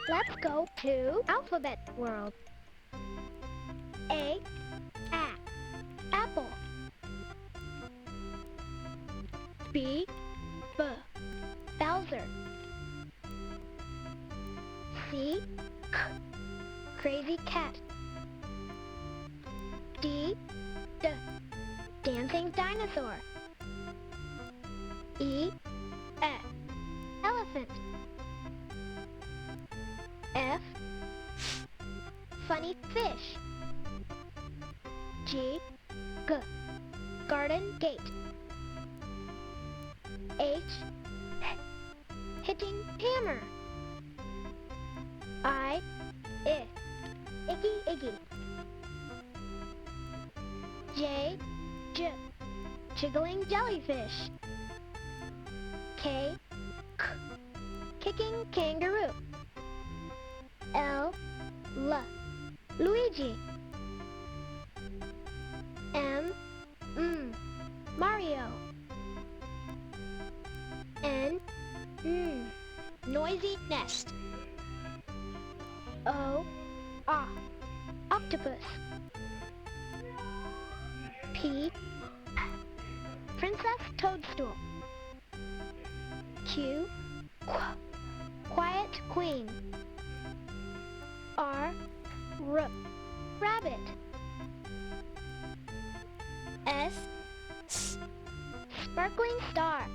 Let's go to alphabet world. A, apple. B, Bowser. C, crazy cat. D, dancing dinosaur. E, elephant. F, funny fish. G, garden gate. H, hitting hammer. I, Iggy. J, jiggling jellyfish. K, kicking kangaroo. L, Luigi. M, Mario. N, noisy nest. O, octopus. P, princess toadstool. Q, quiet queen. R, rabbit. S, sparkling star.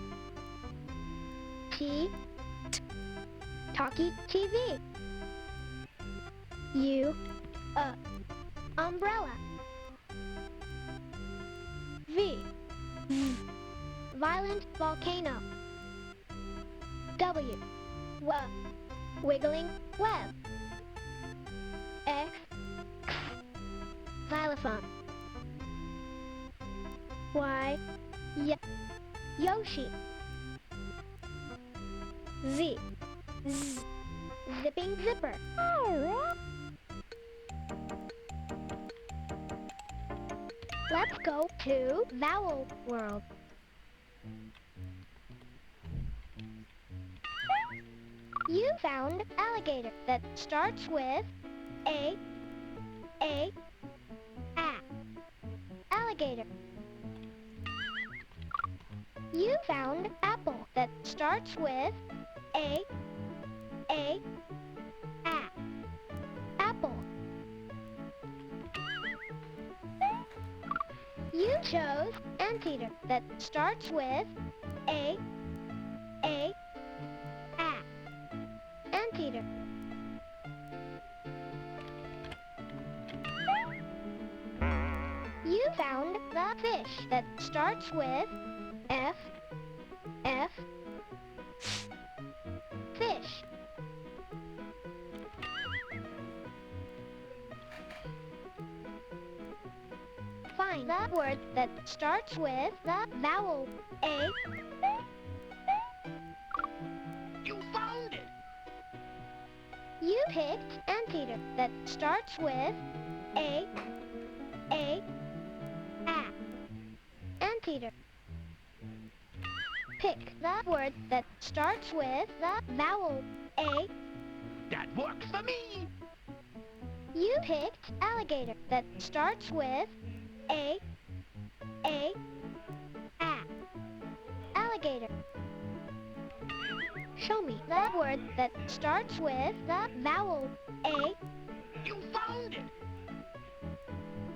T, talkie TV. U, umbrella. V, violent volcano. W, wiggling web. X, xylophone. Y, Yoshi. Z, zipping zipper. Let's go to vowel world. You found alligator that starts with A, alligator. You found apple that starts with A, apple. You chose anteater that starts with A, anteater. You found the fish that starts with F, fish. Find the word that starts with the vowel A. You found it! You picked anteater that starts with A, anteater. Pick the word that starts with the vowel A. That works for me! You picked alligator that starts with A, alligator. Show me the word that starts with the vowel A. You found it!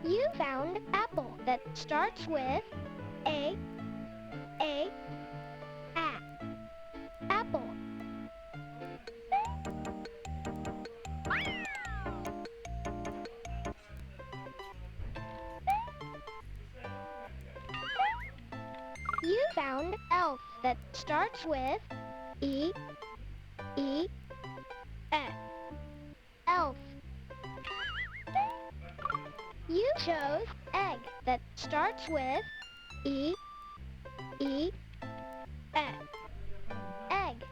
You found apple that starts with A, apple. You found elf that starts with E, elf. You chose egg that starts with E, egg.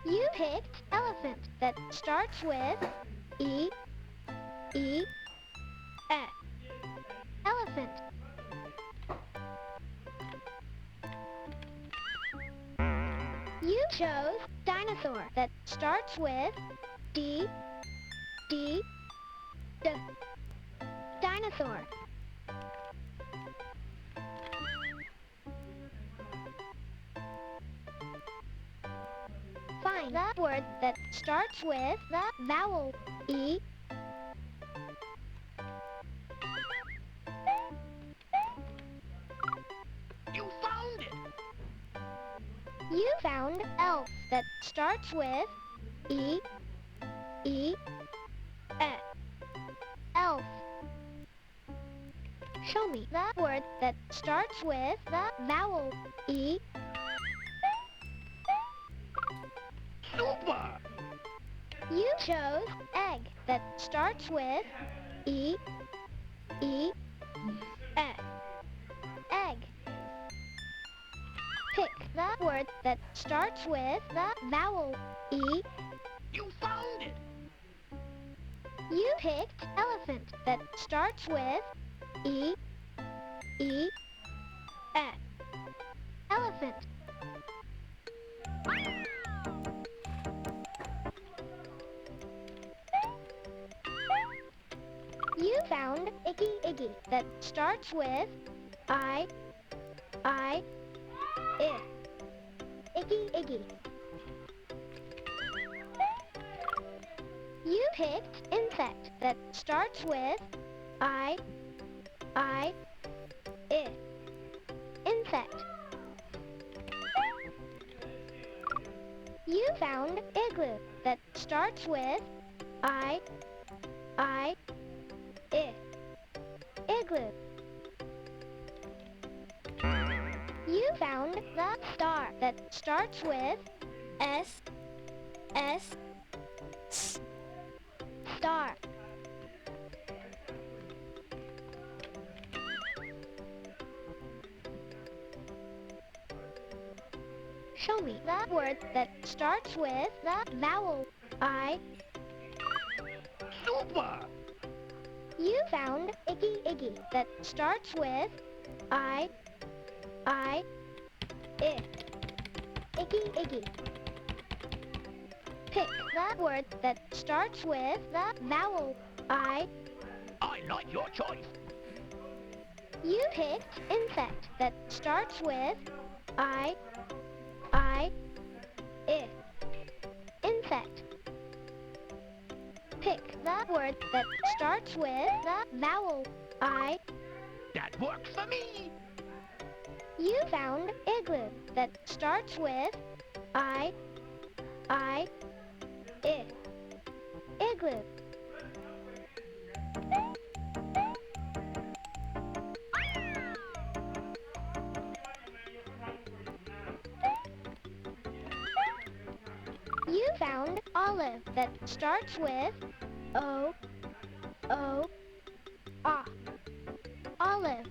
You picked elephant that starts with E, elephant. You chose Dinosaur that starts with D, D, D. Dinosaur. Find the word that starts with the vowel E. You found it! You found elf that starts with E, E, E. Elf. Show me the word that starts with the vowel E. Super! You chose egg that starts with E, E, E. Egg. Pick the word that starts with the vowel E. You found it! You picked elephant that starts with E, E, E. Elephant. You found Iggy that starts with I, I, Iggy. You picked insect that starts with I, insect. You found igloo that starts with I, igloo. You found the star that starts with S, star. Show me the word that starts with the vowel I. Super! You found Iggy that starts with I, Iggy. Pick the word that starts with the vowel I. I like your choice. You picked insect that starts with I, insect. Pick the word that starts with the vowel I. That works for me. You found igloo that starts with I, igloo. You found olive that starts with O, ah, olive.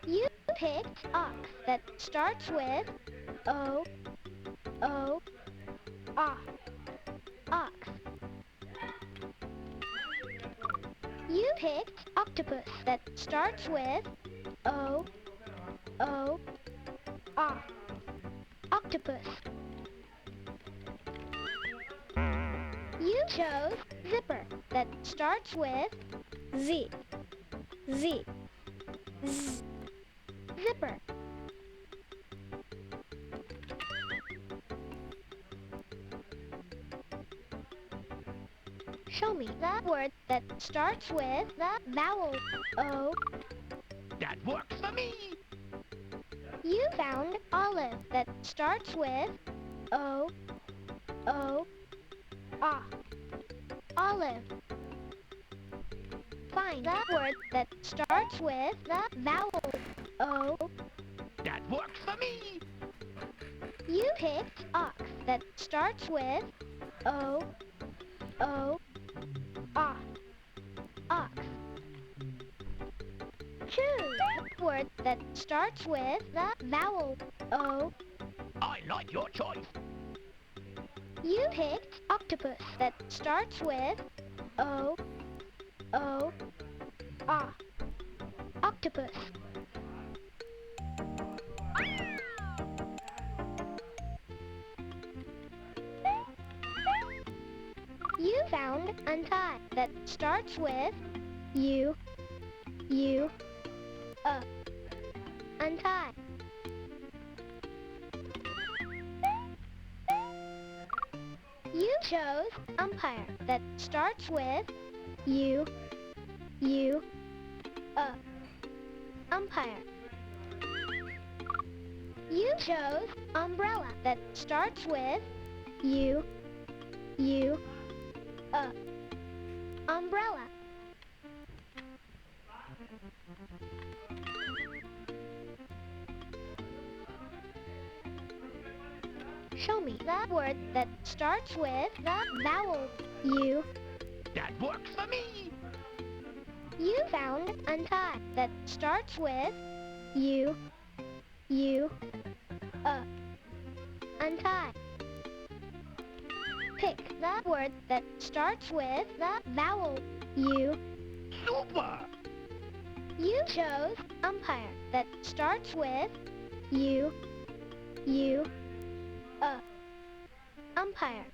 You picked ox that starts with O, ah, ox. You picked octopus that starts with O, ah, octopus. You chose zipper that starts with Z, Z, zipper. Show me the word that starts with the vowel O. That works for me. You found olive that starts with O, ah, olive. Find the word that starts with the vowel O. That works for me. You picked ox that starts with O, ah, ox. Choose the word that starts with the vowel O. I like your choice. You picked octopus that starts with O, ah, octopus. found untie that starts with untie. You chose umpire that starts with umpire. You chose umbrella that starts with umbrella. Show me the word that starts with the vowel U. That works for me. You found untie that starts with untie. Pick the word that starts with the vowel U. Super. You chose umpire that starts with umpire.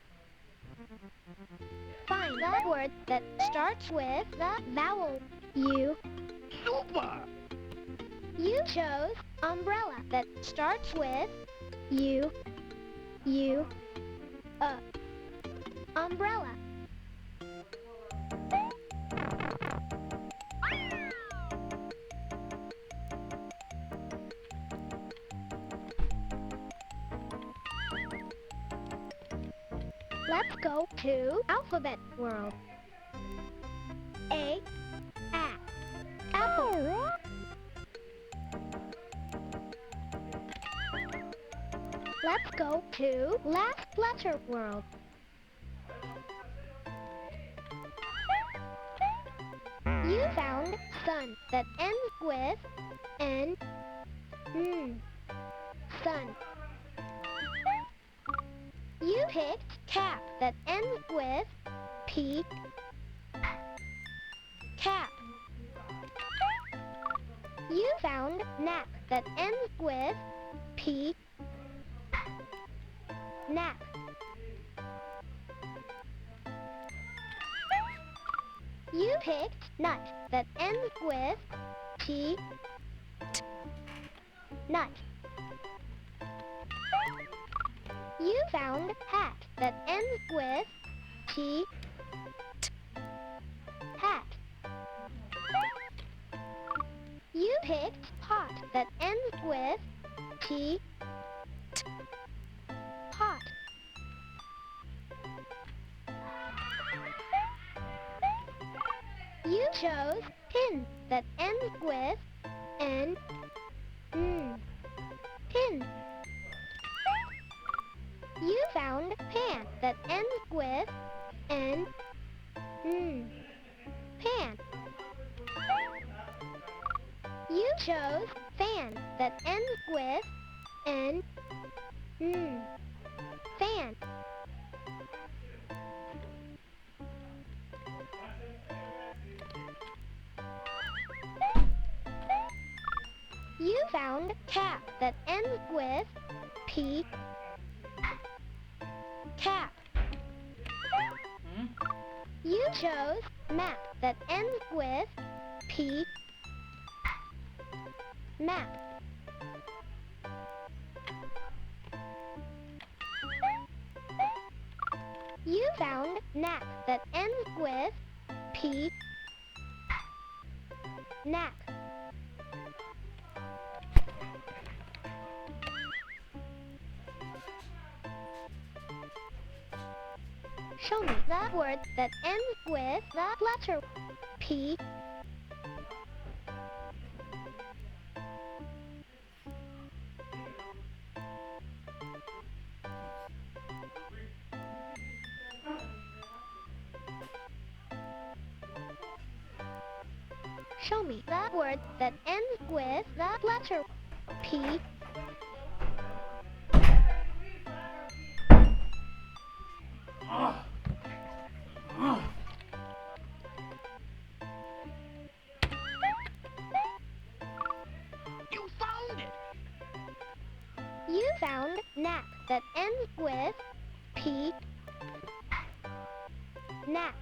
Find the word that starts with the vowel U. Super. You chose umbrella that starts with umbrella. Let's go to alphabet world. A, apple. Let's go to last letter world. You found sun that ends with N. Sun. You picked cap that ends with P. Cap. You found nap that ends with P. Nap. You picked nut that ends with T. Nut. You found hat that ends with T. Hat. You picked pot that ends with T. Pot. You chose pin that ends with N. Pin. You found pan that ends with N. Pan. You chose fan that ends with N. Fan. You found cap that ends with P. Cap. You chose map that ends with P. Map. You found nap that ends with P. Nap. Show me the word that ends with the letter P. Show me the word that ends with the letter P. You found it. You found nap that ends with P. nap.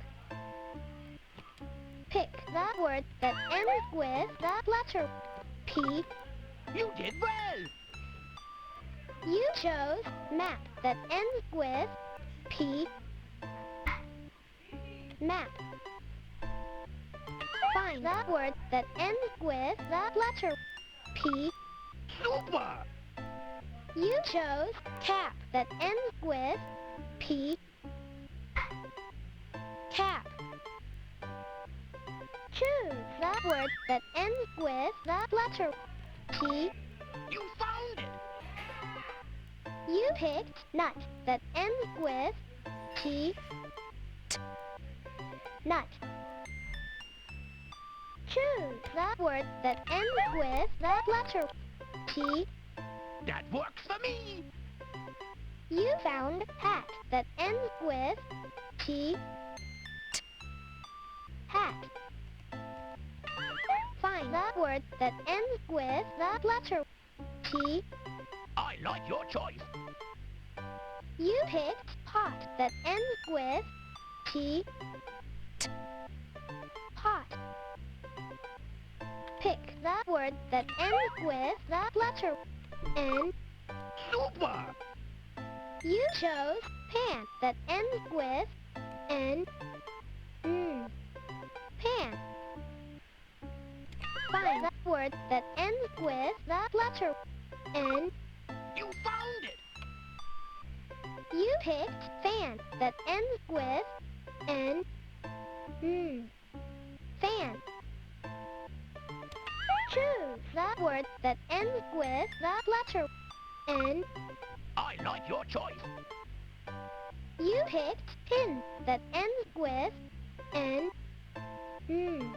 Pick the word that ends with the letter P. You did well. You chose map that ends with P. Map. Find the word that ends with the letter P. Super. You chose cap that ends with P. Cap. Choose the word that ends with the letter P. You found it. You picked nut that ends with T. Nut. Choose the word that ends with the letter T. That works for me. You found hat that ends with T. Hat. Find the word that ends with the letter T. I like your choice. You picked pot that ends with T. Pot. Pick the word that ends with the letter N. Super. You chose pan that ends with N. Pan. Find the word that ends with the letter N. You found it. You picked fan that ends with N. Fan. Choose the word that ends with the letter N. I like your choice. You picked pin that ends with N. Pin.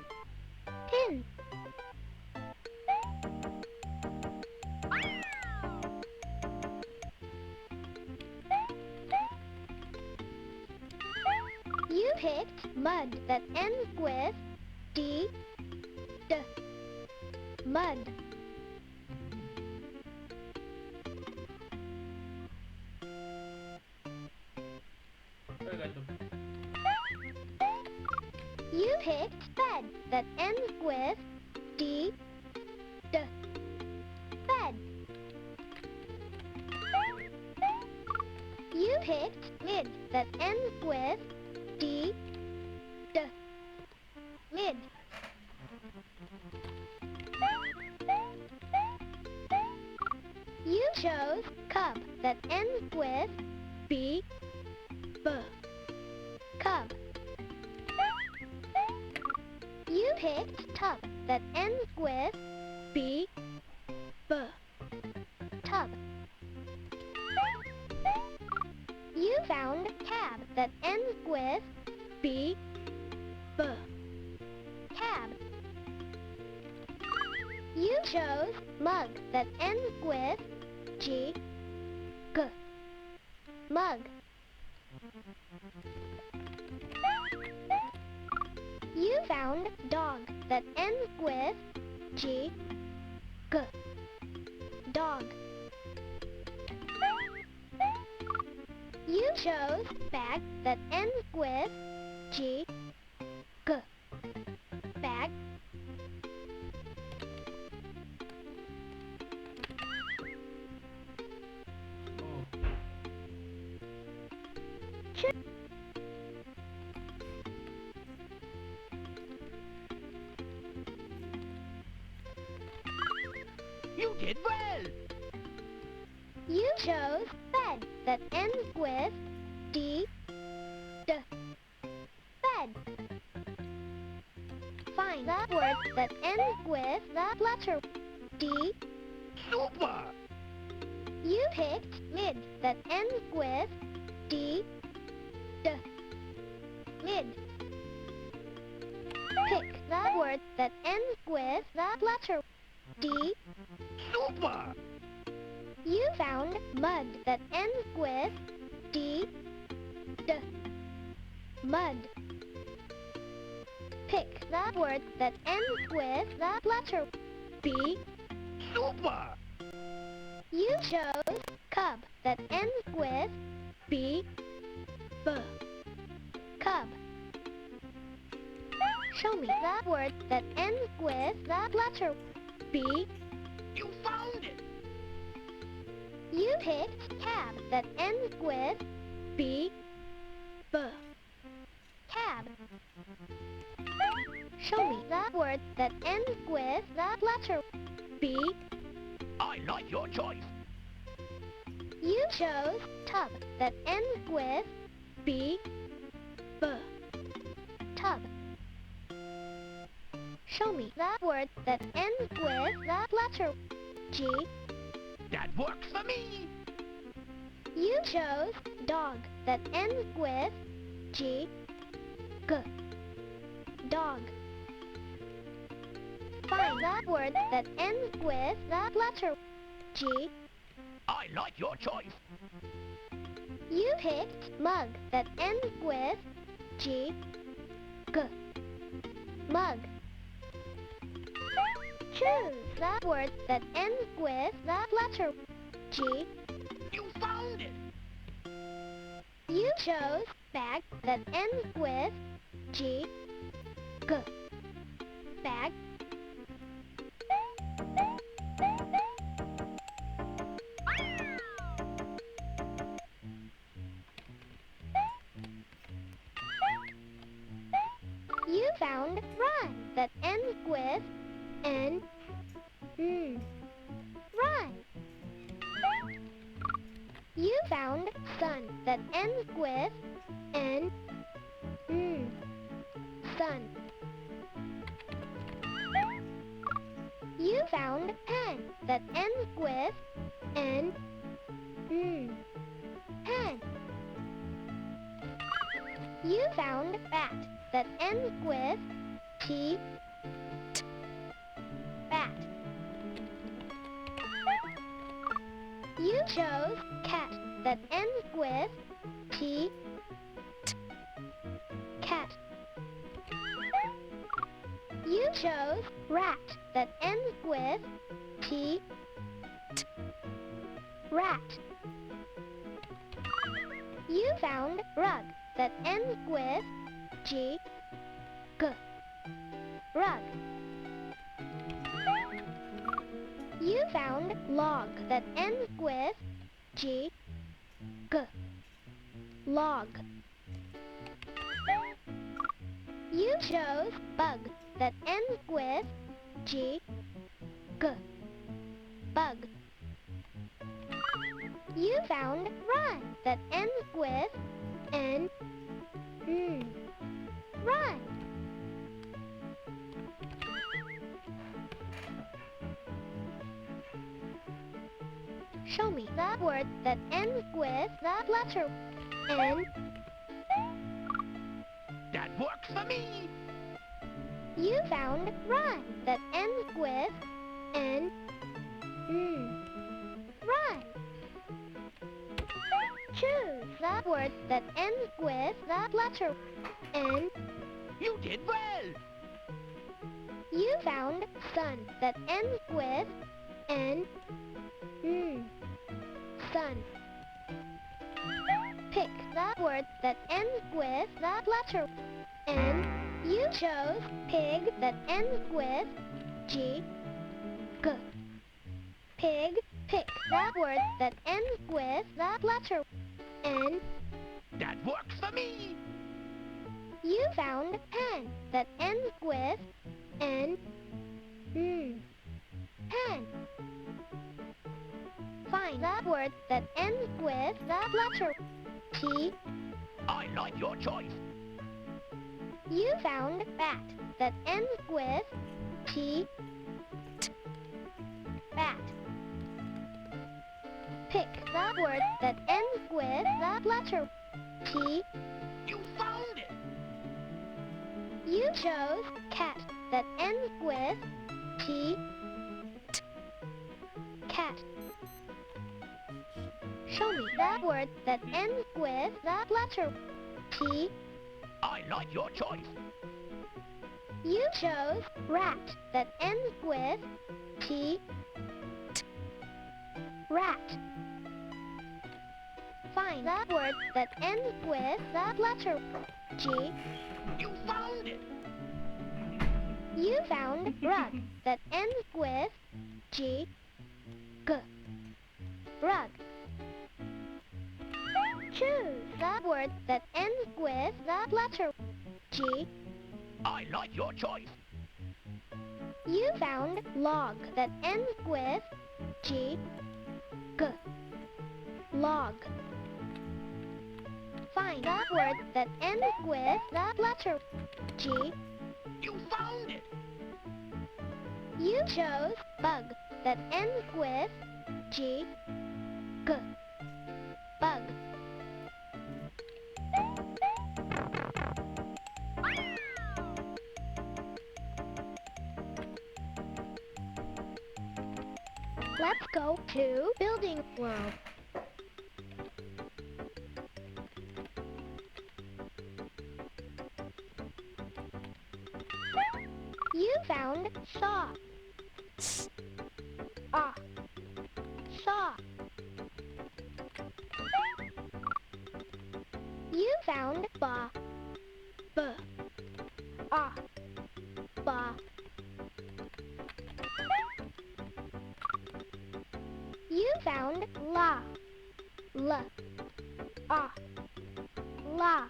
You picked mud that ends with D. D. Mud. You picked bed that ends with D. D. Bed. You picked lid that ends with D. D. Lid. You chose cub that ends with B. B. Cub. You picked tub that ends with B. B. Tub. You found cab that ends with B. B. Cab. You chose mug that ends with G. G. Mug. You found dog that ends with G. G. Dog. You chose bag that ends with G. G. Bag. You did well. You chose bed that ends with D. D. Bed. Find the word that ends with the letter D. Super. You picked lid that ends with D. D. Lid. Pick the word that ends with the letter D. Super. You found mud that ends with D. D. Mud. Pick the word that ends with the letter B. Super. You chose cub that ends with B. B. Cub. Show me the word that ends with the letter B. You found it! You picked cab that ends with B. B. Cab. Show me the word that ends with the letter B. I like your choice. You chose tub that ends with B. B. Tub. Show me the word that ends with the letter G. That works for me. You chose dog that ends with G. G. Dog. Find the word that ends with the letter G. I like your choice. You picked mug that ends with G. G. Mug. Choose the word that ends with the letter G. You found it. You chose bag that ends with G. G. Bag. You found run that ends with N. Run. You found sun that ends with N. Sun. You found pen that ends with N. Pen. You found bat that ends with T. Bat. You chose cat that ends with T. Cat. You chose rat that ends with T. Rat. You found rug that ends with G. G. Rug. You found log that ends with G. G. Log. You chose bug that ends with G. G. Bug. You found run that ends with N. Run. Show me the word that ends with the letter N. That works for me. You found run that ends with N. Run. Choose the word that ends with the letter N. You did well. You found sun that ends with N. Sun. Pick the word that ends with the letter N. You chose pig that ends with G. G. Pig. Pick the word that ends with the letter N. That works for me. You found pen that ends with N. Pen. Find the word that ends with the letter T. I like your choice. You found bat that ends with T. Bat. Pick the word that ends with the letter T. You found it. You chose cat that ends with T. Cat. Show me the word that ends with the letter T. I like your choice. You chose rat that ends with T. Rat. Find the word that ends with the letter G. You found it. You found rug that ends with G, G, rug. Choose the word that ends with the letter G. I like your choice. You found log that ends with G, G, log. Find the word that ends with the letter G. You found it. You chose bug that ends with G, G, bug. Let's go to building world. You found saw. Ah, saw. You found ba. B. Ah, ba. You found la. L. Ah, la.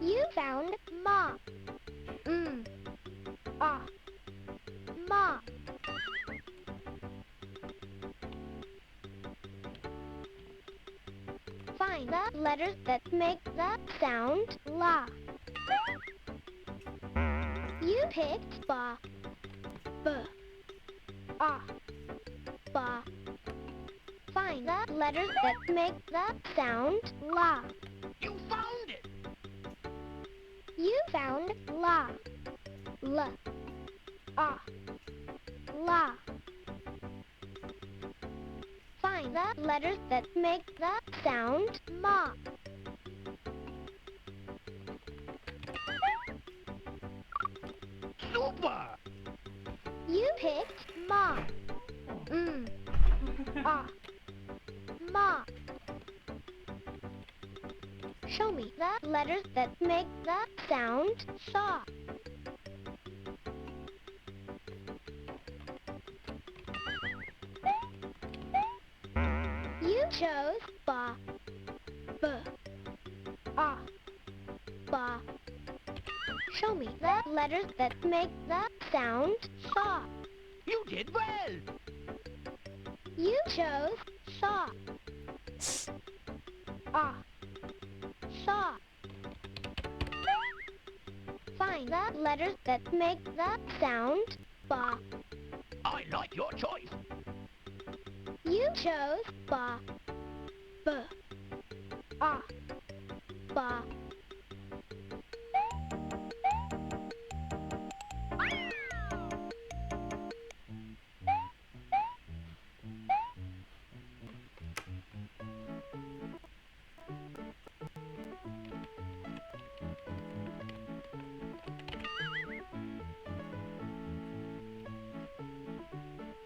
You found ma. Ah, ma. Find the letters that make the sound la. You picked ba. B. Ah, ba. Find the letters that make the sound la. You found it. You found la. L. Ah, la. Find the letters that make the sound ma. Super. You picked ma. Ah, ma. Show me the letters that make the sound saw. You chose ba. B. Ah, ba. Show me the letters that make the sound saw. You did well. You chose saw. Ah, saw. Find the letters that make the sound ba. I like your choice. You chose ba. B. Ah, ba.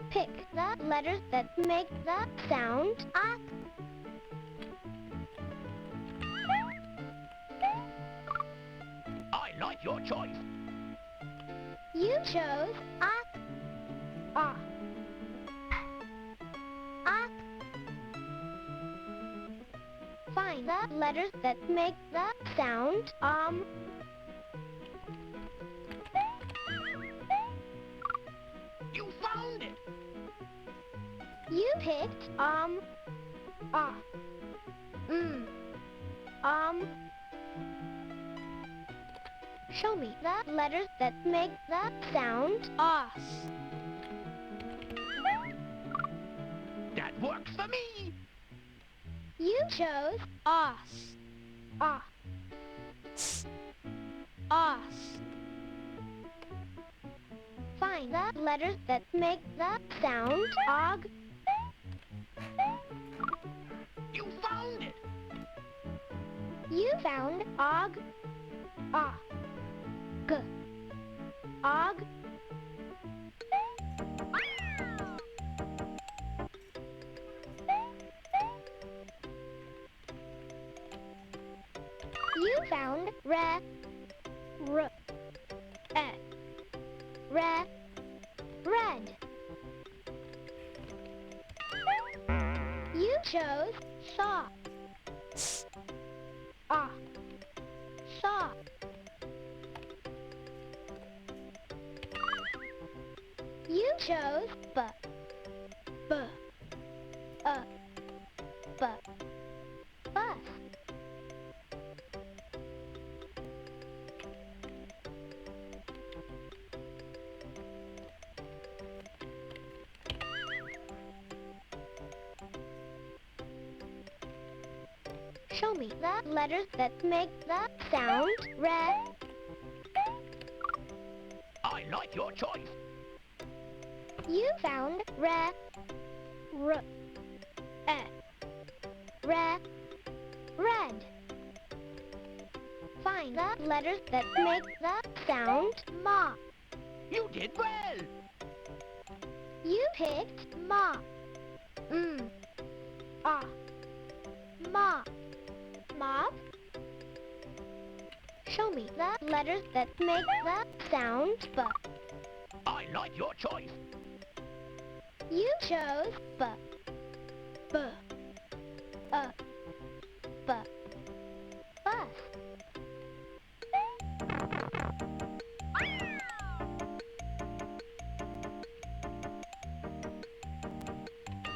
Pick the letters that make the sound ah. I like your choice. You chose ah. Ah. Ah. Find the letters that make the sound You found it. You picked ah. Show me the letters that make the sound os. That works for me. You chose os. Ah. Os. Find the letters that make the sound og. You found it. You found og. Ah. G. Og. found red. Red. You chose saw. Saw. You chose bus. Show me the letters that make the sound red. I like your choice. You found red. Red. Find the letters that make the sound ma. You did well. You picked ma. Ma. Mop. Show me the letters that make the sound b. I like your choice. You chose b. Bus.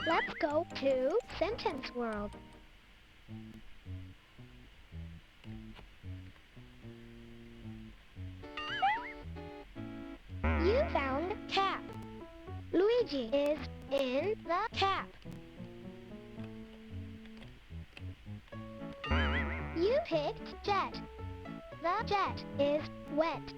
Let's go to Sentence World. You found cap. Luigi is in the cap. You picked jet. The jet is wet.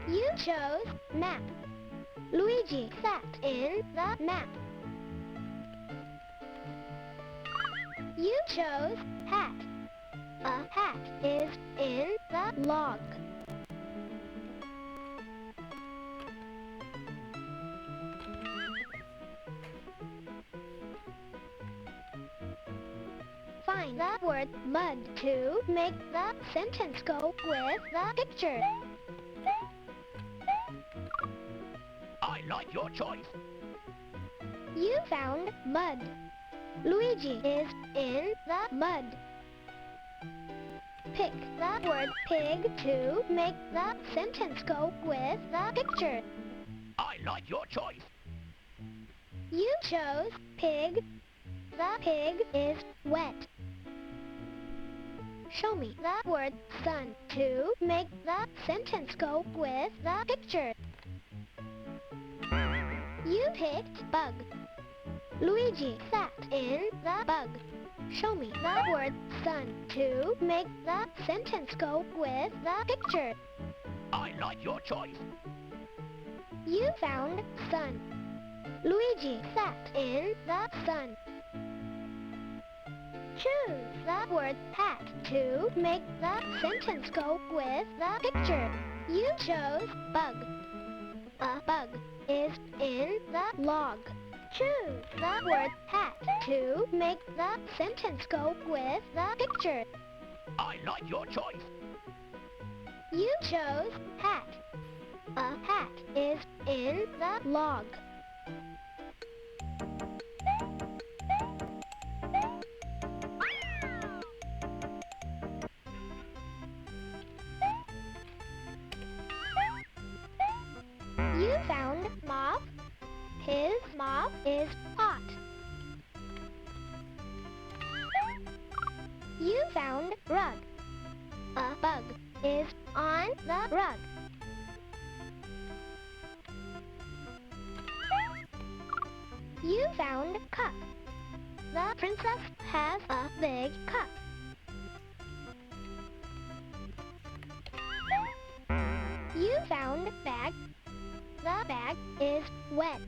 You chose map. Luigi sat in the map. You chose hat. A hat is in the log. Find the word mud to make the sentence go with the picture. I like your choice. You found mud. Luigi is in the mud. Pick the word pig to make the sentence go with the picture. I like your choice. You chose pig. The pig is wet. Show me the word sun to make the sentence go with the picture. You picked bug. Luigi sat in the bug. Show me the word sun to make the sentence go with the picture. I like your choice. You found sun. Luigi sat in the sun. Choose the word hat to make the sentence go with the picture. You chose bug. A bug is in the log. Choose the word hat to make the sentence go with the picture. I like your choice. You chose hat. A hat is in the log. You found mop. His mop is hot. You found rug. A bug is on the rug. You found cup. The princess has a big cup. You found bag. The bag is wet.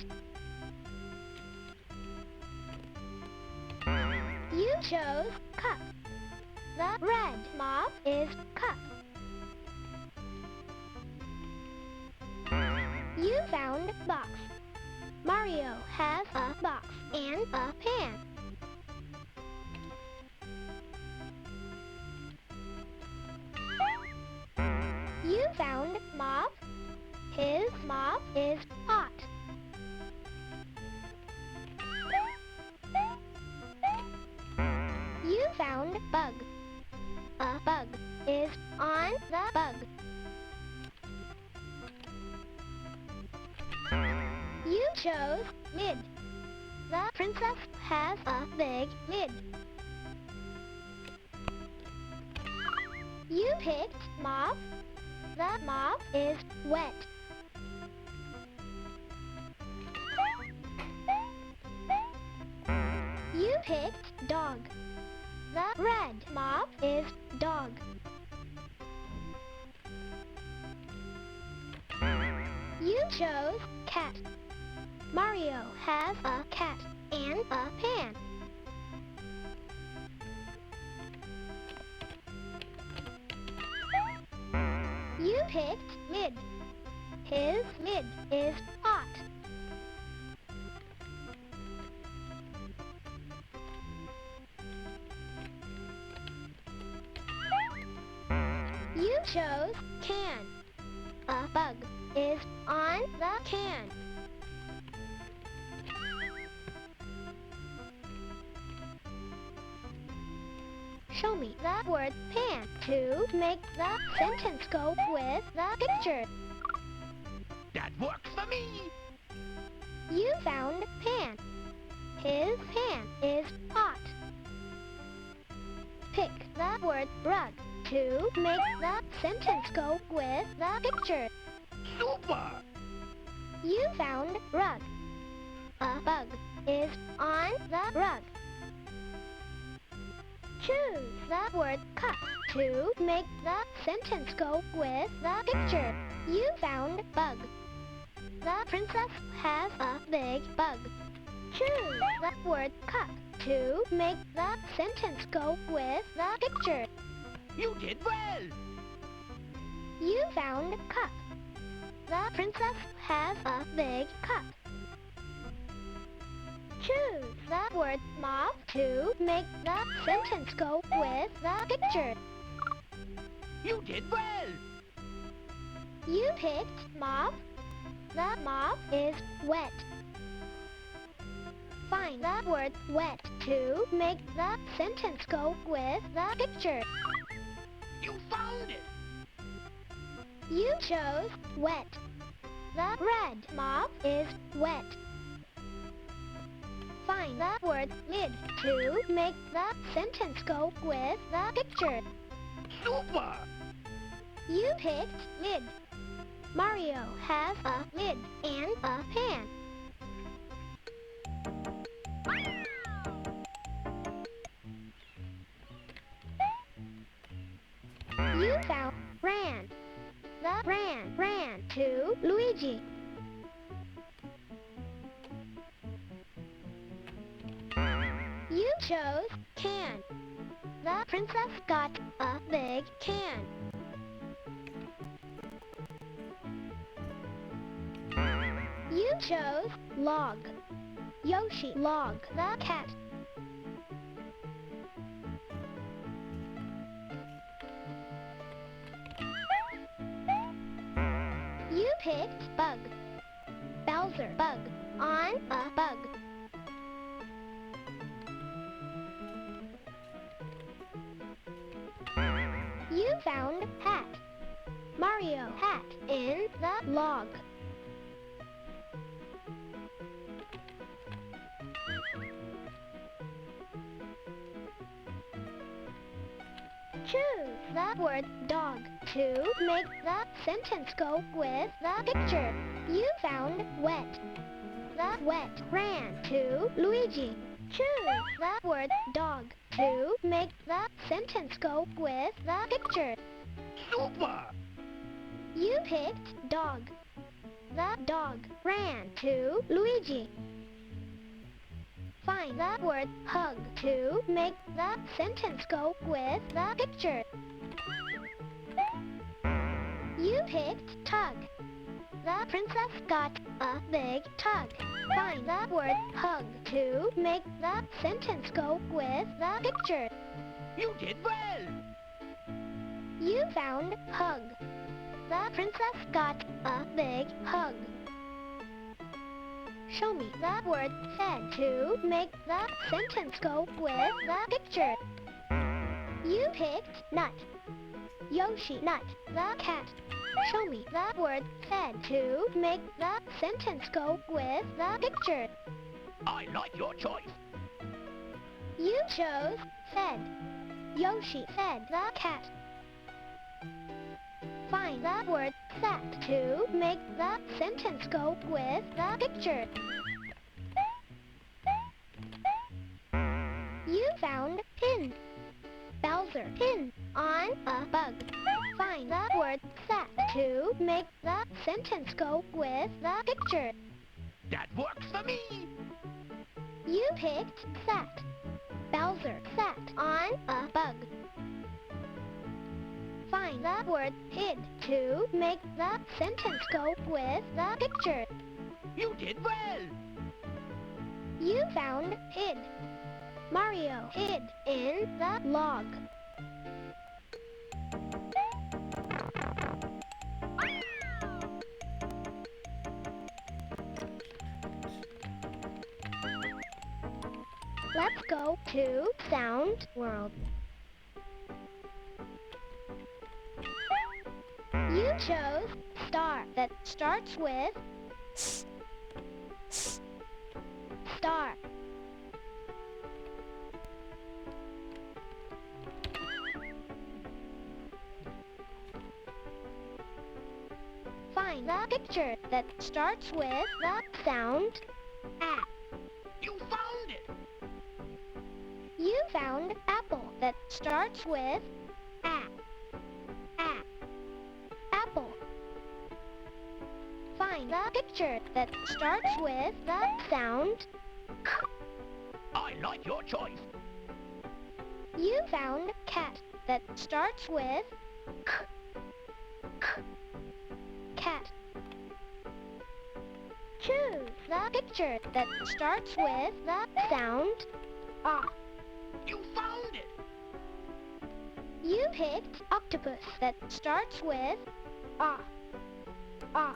You chose cup. The red mop is cup. You found box. Mario has a box and a pan. You found Mop. His mop is hot. You found Bug. A bug is on the bug. You chose Lid. The princess has a big lid. You picked Mop. The mop is wet. You picked Dog. The red mop is dog. You chose Cat. Mario has a cat and a pan. You picked Lid. His lid is hot. You chose Can. A bug is on the can. Show me the word pan to make the sentence go with the picture. That works for me. You found Pan. His pan is hot. Pick the word rug to make the sentence go with the picture. Super. You found rug. A bug is on the rug. Choose the word cup to make the sentence go with the picture. You found bug. The princess has a big bug. Choose the word cup to make the sentence go with the picture. You did well. You found cup. The princess has a big cup. Choose the word mop to make the sentence go with the picture. You did well. You picked mop. The mop is wet. Find the word wet to make the sentence go with the picture. You found it. You chose wet. The red mop is wet. Find the word lid to make the sentence go with the picture. Super. You picked lid. Mario has a lid and a pan. You found ran. The ran to Luigi. You chose can. The princess got a big can. You chose log. Yoshi logged the cat. You picked bug. Bowser bug on a bug. You found hat. Mario hat in the log. Choose the word dog to make the sentence go with the picture. You found wet. The wet ran to Luigi. Choose the word dog to make the sentence go with the picture. Super. You picked dog. The dog ran to Luigi. Find the word hug to make the sentence go with the picture. You picked tug. the princess got a big tug. Find the word hug to make the sentence go with the picture. You did well. You found hug. The princess got a big hug. Show me the word fed to make the sentence go with the picture. You picked nut. Yoshi nut, the cat. Show me the word fed to make the sentence go with the picture. I like your choice. You chose fed. Yoshi fed the cat. Find the word sat to make the sentence go with the picture. You found pin. Bowser pin on a bug. Find the word sat to make the sentence go with the picture. That works for me. You picked sat. Bowser sat on a bug. Find the word hid to make the sentence go with the picture. You did well. You found hid. Mario hid in the log. Let's go to Sound World. You chose star that starts with star. Find the picture that starts with the sound A. You found it. You found apple that starts with A. A. Apple. Find the picture that starts with the sound K. I like your choice. You found cat that starts with K. K. Cat. Choose the picture that starts with the sound A. You found it. You picked octopus that starts with A. A.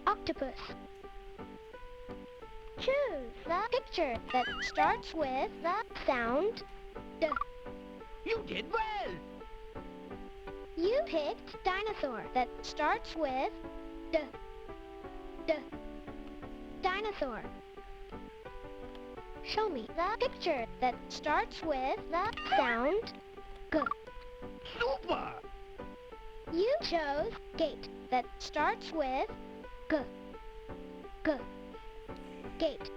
Octopus. Choose the picture that starts with the sound D. You did well. You picked dinosaur that starts with D. D. Dinosaur. Show me the picture that starts with the sound G. Super. You chose gate that starts with G. G. Gate.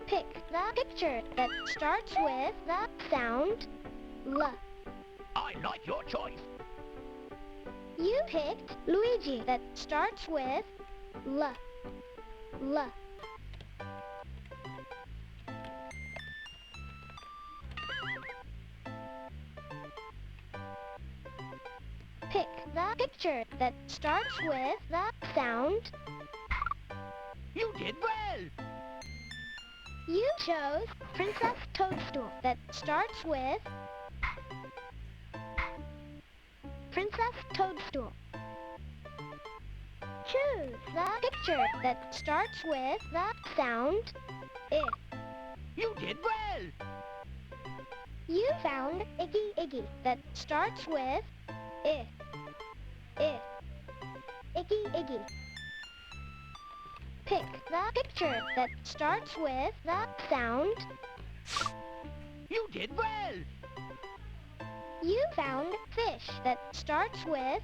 Pick the picture that starts with the sound L. I like your choice. You picked Luigi that starts with L. L. Pick the picture that starts with the sound. You did well. You chose Princess Toadstool that starts with Princess Toadstool. Choose the picture that starts with the sound I. You did well. You found Iggy Iggy that starts with I. I. Iggy Iggy. Pick the picture that starts with the sound. You did well. You found fish that starts with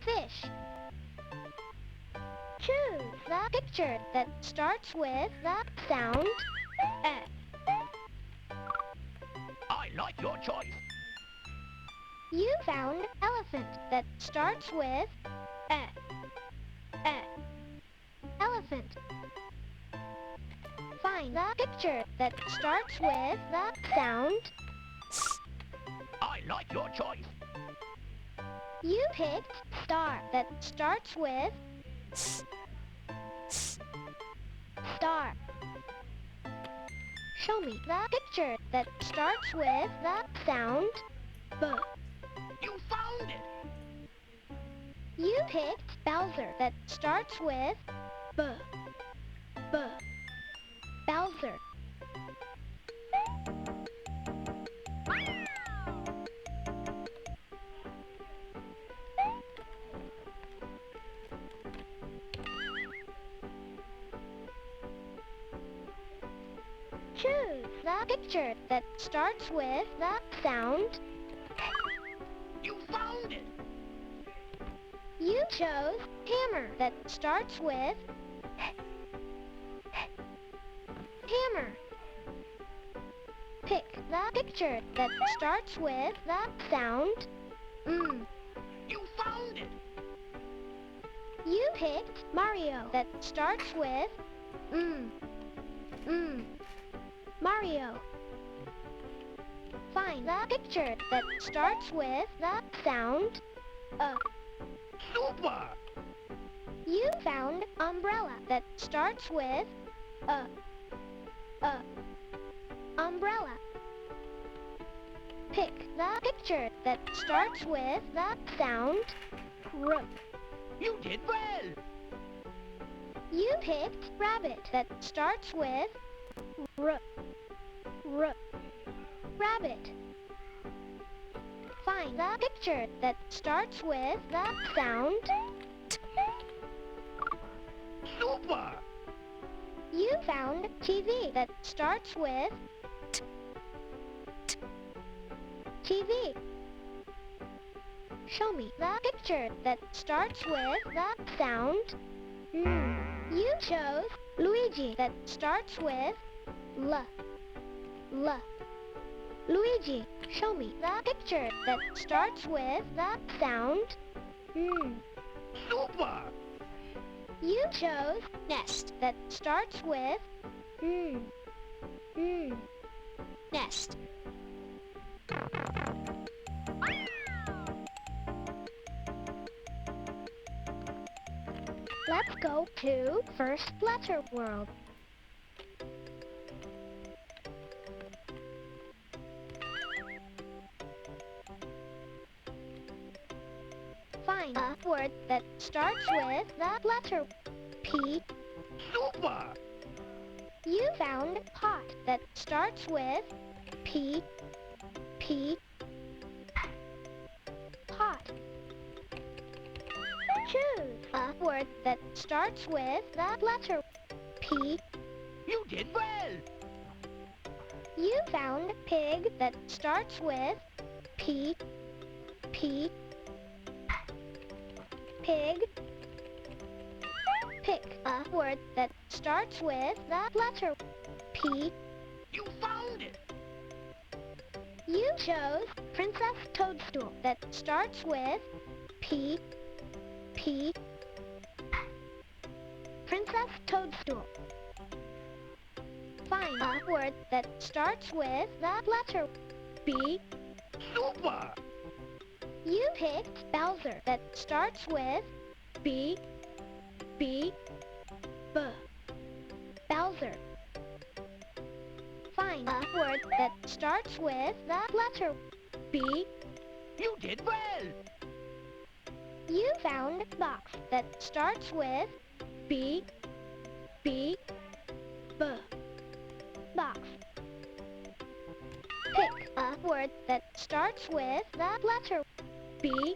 fish. Choose the picture that starts with the sound E. I like your choice. You found elephant that starts with E. E. Elephant. Find the picture that starts with the sound S. I like your choice. You picked star that starts with star. Show me the picture that starts with the sound B. You found it! You picked Bowser that starts with B. B. Bowser. Choose the picture that starts with the sound. You found it! You chose hammer that starts with hammer. Pick the picture that starts with the sound You found it! You picked Mario that starts with Mario. Find the picture that starts with the sound Super! You found umbrella that starts with umbrella. Pick the picture that starts with the sound R. You did well! You picked rabbit that starts with R. Rabbit. Find the picture that starts with the sound Super! You found TV that starts with TV. Show me the picture that starts with the sound You chose Luigi that starts with L. Luigi. Show me the picture that starts with the sound Super! You chose nest that starts with nest. Let's go to first letter world. Find a word that starts with the letter P. Super! You found pot that starts with P. Pot. Choose a word that starts with the letter P. You did well! You found pig that starts with P. Pig. Pick a word that starts with the letter P. You found it! You chose Princess Toadstool that starts with P. Princess Toadstool. Find a word that starts with the letter B. Super! You picked Bowser that starts with B. Bowser. Find a word that starts with the letter B. You did well! You found box that starts with B. Box. Pick a word that starts with the letter B.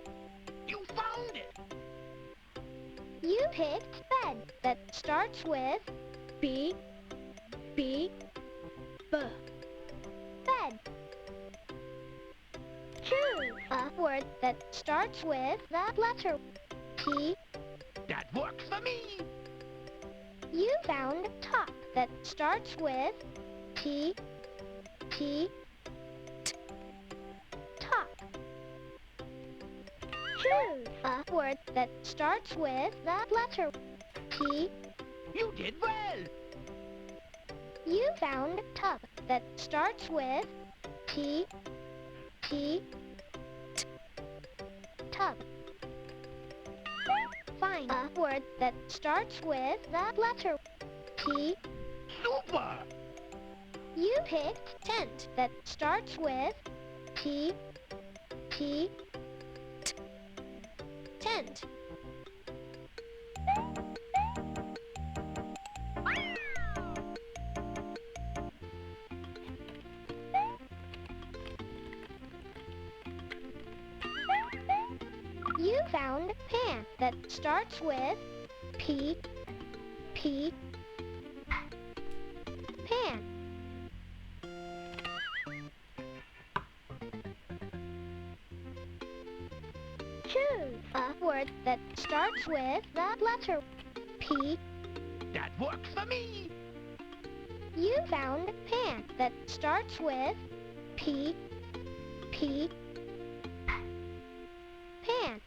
You found it! You picked bed that starts with B. Bed. Choose a word that starts with the letter T. That works for me! You found top that starts with T. Top. Choose a word that starts with the letter T. You did well! You found tub that starts with T. Tub. Find a word that starts with the letter P. Super! You picked tent that starts with T. T. T. Tent. You found pan that starts with P. P. Pan. Choose a word that starts with the letter P. That works for me! You found pan that starts with P. P. Pan.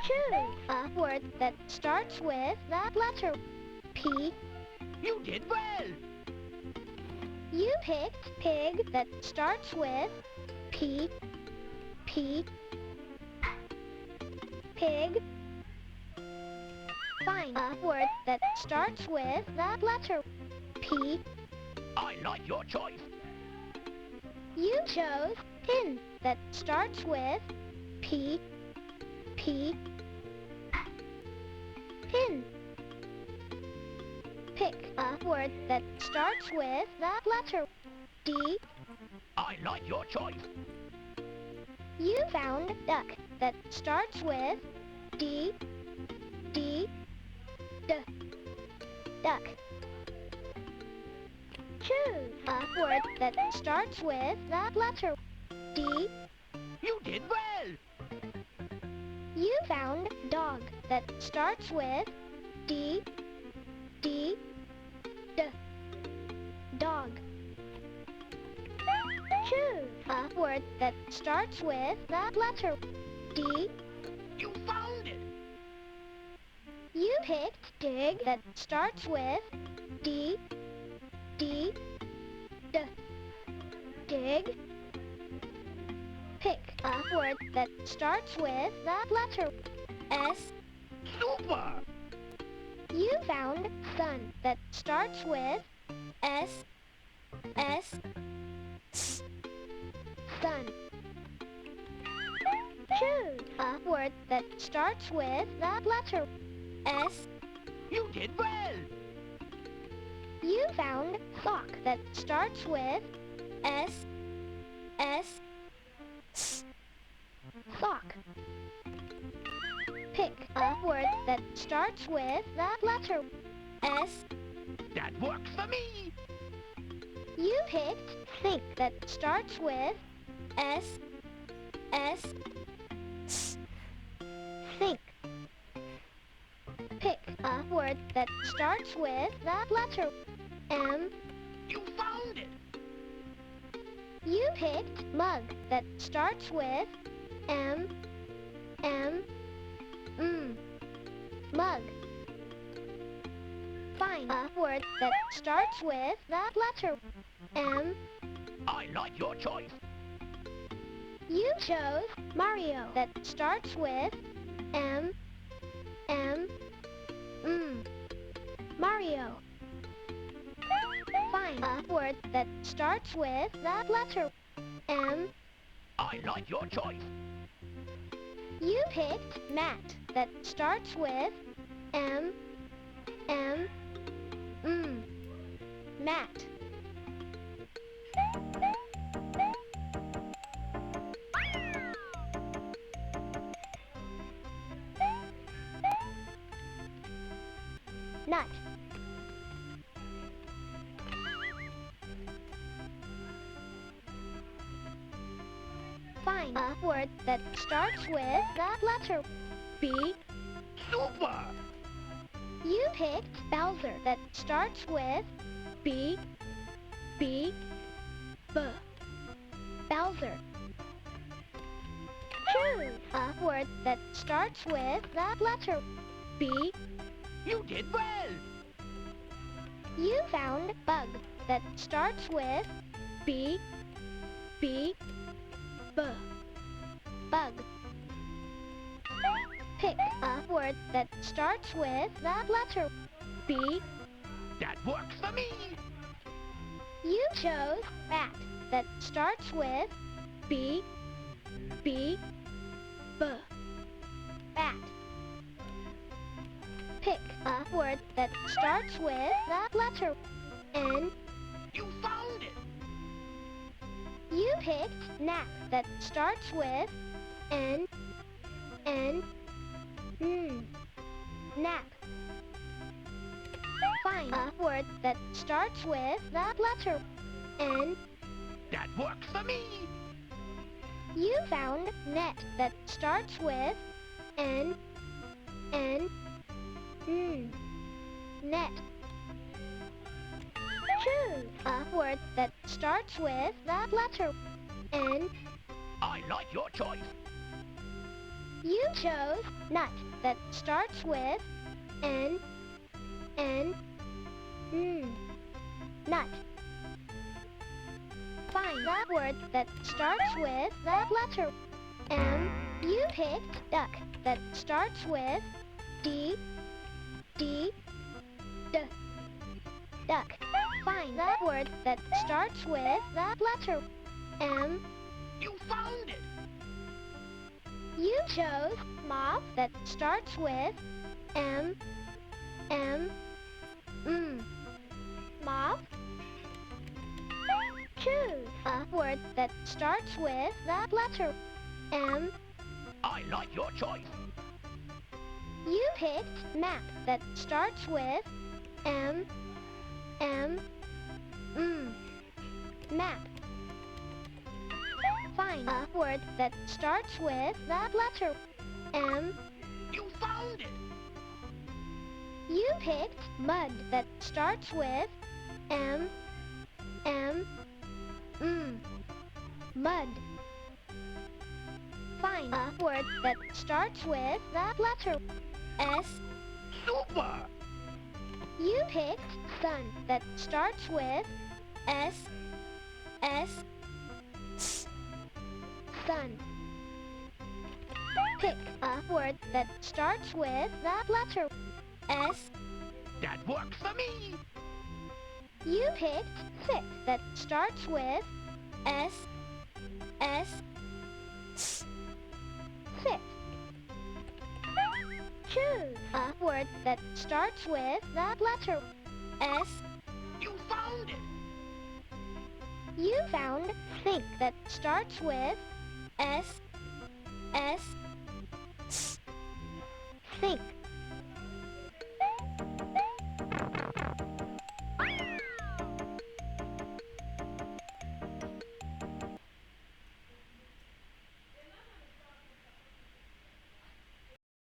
Choose a word that starts with the letter P. You did well! You picked pig that starts with P. P. Pig. Find a word that starts with the letter P. I like your choice. You chose pin that starts with P. P. Pin. Pick a word that starts with the letter D. I like your choice. You found duck that starts with D. D. D. Duck. Choose a word that starts with the letter D. You did well! You found dog that starts with D. D. D. Dog. Choose a word that starts with the letter D. You found it! You picked dig that starts with D. D. D. Dig. Pick a word that starts with the letter S. Super! You found sun that starts with S. S. S. Sun. Choose a word that starts with the letter S. You did well! You found sock that starts with S. S. S. Sock. Pick a word that starts with the letter S. That works for me! You picked sink that starts with S. S. S. Sink. Pick a word that starts with the letter M. You found it! You picked mug that starts with M. M. Mug. Find a word that starts with the letter M. I like your choice. You chose Mario that starts with M. M. Mario. Find a word that starts with the letter M. I like your choice. You picked mat that starts with M. M. Mat. Nut. Find a word that starts with the letter B. Super! You picked Bowser that starts with B. B. B. Bowser. Choose a word that starts with the letter B. You did well! You found bug that starts with B. B. B. Bug. Pick a word that starts with the letter B. That works for me. You chose bat that starts with B. B. B. Bat. Pick a word that starts with the letter N. You found it. You picked nap that starts with N. N. Nap. Find a word that starts with the letter N. That works for me. You found net that starts with N. N. Net. Choose a word that starts with the letter N. I like your choice. You chose nut that starts with N. N. Nut. Find the word that starts with the letter M. You picked duck that starts with D. D. D. Duck. Find the word that starts with the letter M. You found it. You chose mop that starts with M. M. Mop. Choose a word that starts with the letter M. I like your choice. You picked map that starts with M. M. Map. Find a word that starts with the letter M. You found it. You picked mud that starts with M. M. Mud. Find a word that starts with the letter S. Super. You picked sun that starts with S. S. S. Sun. Pick a word that starts with the letter S. That works for me. You picked sick that starts with S. S. S. Sick. Choose a word that starts with the letter S. You found it. You found think that starts with S. S. S. Think.